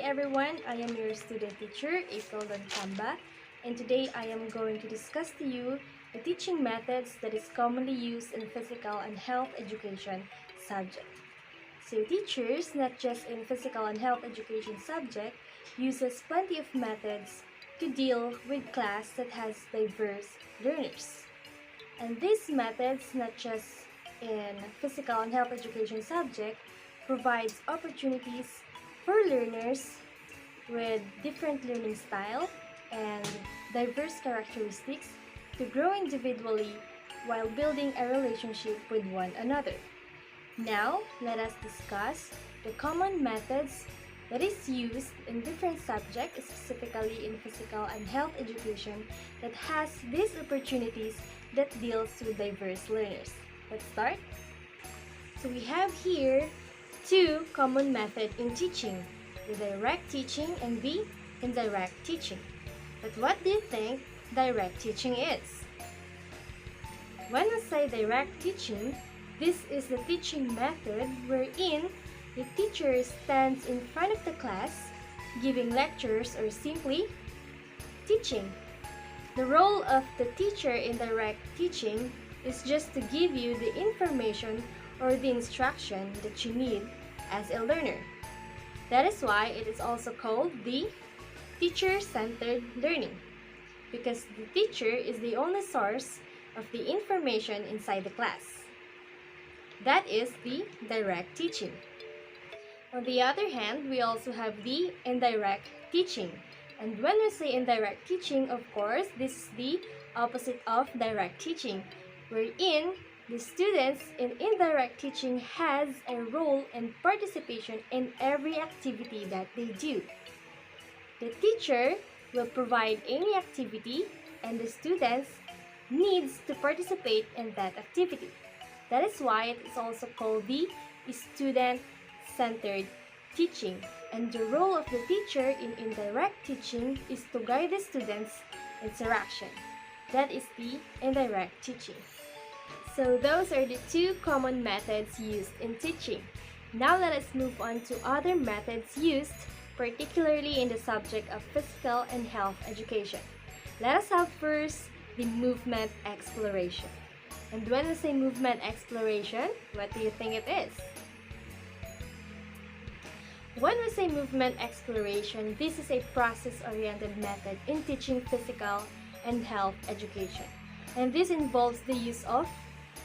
everyone, I am your student teacher, April Kamba, and today I am going to discuss to you the teaching methods that is commonly used in physical and health education subject. So teachers, not just in physical and health education subject, uses plenty of methods to deal with class that has diverse learners. And these methods, not just in physical and health education subject, provides opportunities for learners with different learning style and diverse characteristics to grow individually while building a relationship with one another. Now, let us discuss the common methods that is used in different subjects, specifically in physical and health education, that has these opportunities that deals with diverse learners. Let's start. So we have here two common methods in teaching, the direct teaching and the indirect teaching. But what do you think direct teaching is? When we say direct teaching, this is the teaching method wherein the teacher stands in front of the class giving lectures or simply teaching. The role of the teacher in direct teaching is just to give you the information or the instruction that you need as a learner. That is why it is also called the teacher-centered learning, because the teacher is the only source of the information inside the class. That is the direct teaching. On the other hand, we also have the indirect teaching. And when we say indirect teaching, of course, this is the opposite of direct teaching, wherein the students in indirect teaching has a role and participation in every activity that they do. The teacher will provide any activity and the students needs to participate in that activity. That is why it is also called the student-centered teaching. And the role of the teacher in indirect teaching is to guide the students' interaction. That is the indirect teaching. So those are the two common methods used in teaching. Now let us move on to other methods used, particularly in the subject of physical and health education. Let us have first the movement exploration. And when we say movement exploration, what do you think it is? When we say movement exploration, this is a process-oriented method in teaching physical and health education. And this involves the use of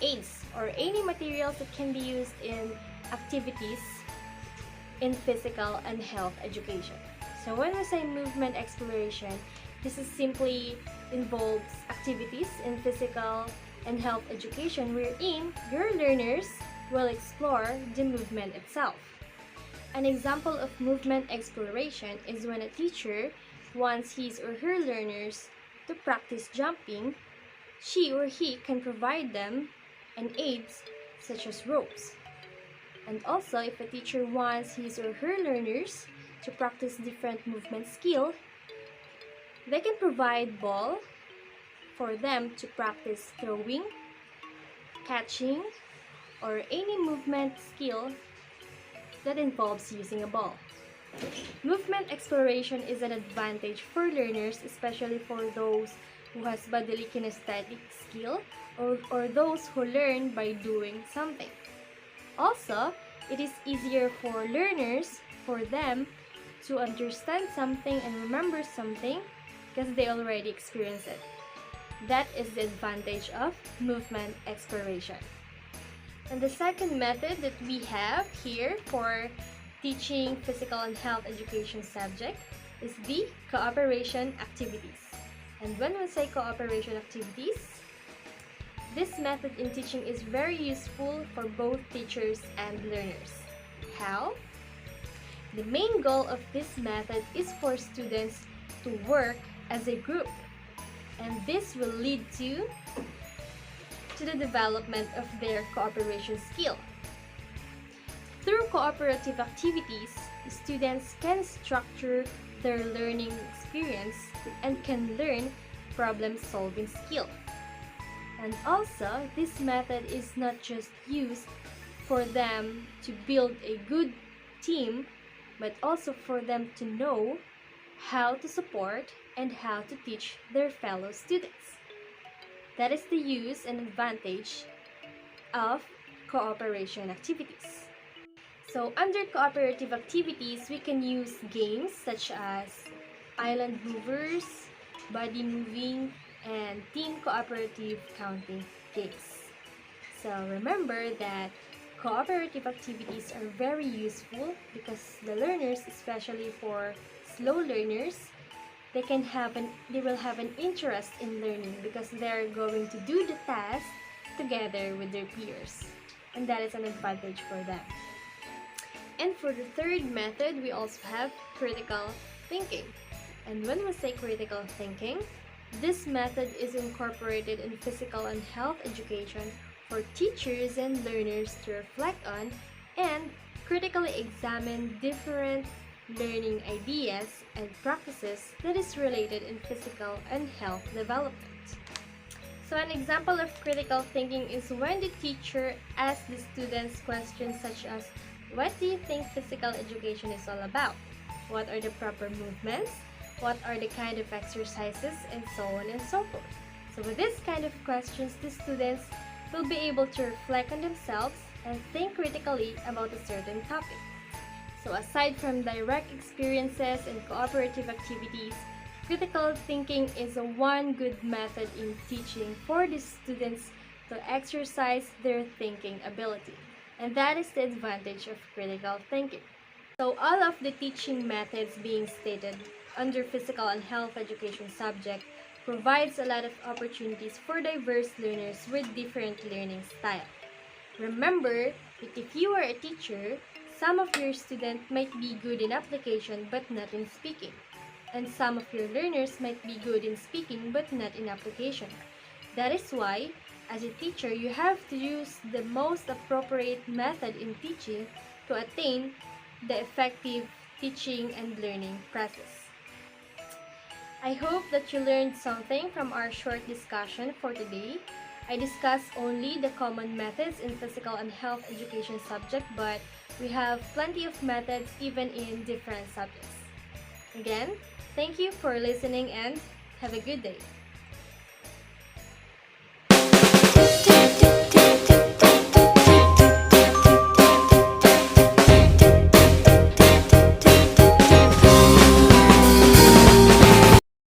aids or any materials that can be used in activities in physical and health education. So when we say movement exploration, this is simply involves activities in physical and health education wherein your learners will explore the movement itself. An example of movement exploration is when a teacher wants his or her learners to practice jumping, she or he can provide them and aids such as ropes. And also, if a teacher wants his or her learners to practice different movement skill, they can provide ball for them to practice throwing, catching, or any movement skill that involves using a ball. Movement exploration is an advantage for learners, especially for those who has bodily kinesthetic skill or those who learn by doing something. Also, it is easier for learners for them to understand something and remember something because they already experienced it. That is the advantage of movement exploration. And the second method that we have here for teaching physical and health education subject is the cooperation activities. And when we say cooperation activities, this method in teaching is very useful for both teachers and learners. How? The main goal of this method is for students to work as a group, and this will lead to the development of their cooperation skill. Through cooperative activities, students can structure their learning experience and can learn problem-solving skill. And also, this method is not just used for them to build a good team, but also for them to know how to support and how to teach their fellow students. That is the use and advantage of cooperation activities. So under cooperative activities, we can use games such as island movers, body moving, and team cooperative counting games. So remember that cooperative activities are very useful because the learners, especially for slow learners, they will have an interest in learning because they're going to do the task together with their peers, and that is an advantage for them. And for the third method, we also have critical thinking. And when we say critical thinking, this method is incorporated in physical and health education for teachers and learners to reflect on and critically examine different learning ideas and practices that is related in physical and health development. So an example of critical thinking is when the teacher asks the students questions such as, what do you think physical education is all about? What are the proper movements? What are the kind of exercises? And so on and so forth. So with this kind of questions, the students will be able to reflect on themselves and think critically about a certain topic. So aside from direct experiences and cooperative activities, critical thinking is one good method in teaching for the students to exercise their thinking ability. And that is the advantage of critical thinking. So all of the teaching methods being stated under physical and health education subject provides a lot of opportunities for diverse learners with different learning style. Remember that if you are a teacher, some of your students might be good in application but not in speaking. And some of your learners might be good in speaking but not in application. That is why, as a teacher, you have to use the most appropriate method in teaching to attain the effective teaching and learning process. I hope that you learned something from our short discussion for today. I discussed only the common methods in physical and health education subject, but we have plenty of methods even in different subjects. Again, thank you for listening and have a good day.